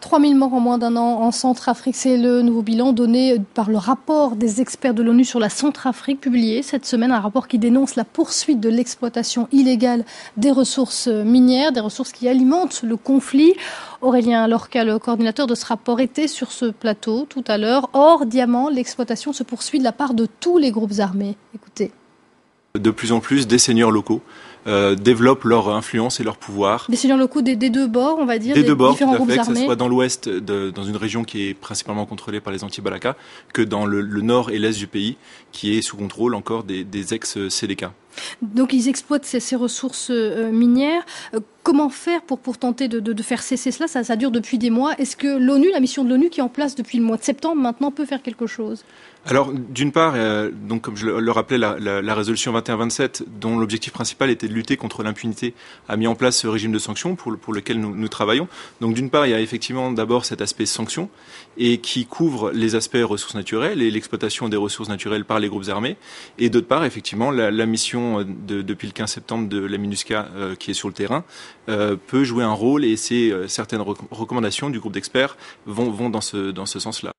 3000 morts en moins d'un an en Centrafrique, c'est le nouveau bilan donné par le rapport des experts de l'ONU sur la Centrafrique, publié cette semaine, un rapport qui dénonce la poursuite de l'exploitation illégale des ressources minières, des ressources qui alimentent le conflit. Aurélien Lorca, le coordinateur de ce rapport, était sur ce plateau tout à l'heure. Or, diamant, l'exploitation se poursuit de la part de tous les groupes armés. Écoutez. De plus en plus, des seigneurs locaux développent leur influence et leur pouvoir. Des seigneurs locaux des deux bords, on va dire, des deux bords, différents groupes armés. Que ce soit dans l'ouest, dans une région qui est principalement contrôlée par les anti-Balaka, que dans le nord et l'est du pays, qui est sous contrôle encore des ex-CDK. Donc ils exploitent ces ressources minières. Comment faire pour tenter de faire cesser cela ? Ça dure depuis des mois. Est-ce que l'ONU, la mission de l'ONU qui est en place depuis le mois de septembre maintenant, peut faire quelque chose ? Alors, d'une part, donc comme je le rappelais, la résolution 2127, dont l'objectif principal était de lutter contre l'impunité, a mis en place ce régime de sanctions pour lequel nous travaillons. Donc, d'une part, il y a effectivement d'abord cet aspect sanctions et qui couvre les aspects ressources naturelles et l'exploitation des ressources naturelles par les groupes armés. Et d'autre part, effectivement, la mission depuis le 15 septembre de la MINUSCA qui est sur le terrain peut jouer un rôle et certaines recommandations du groupe d'experts vont dans ce sens-là.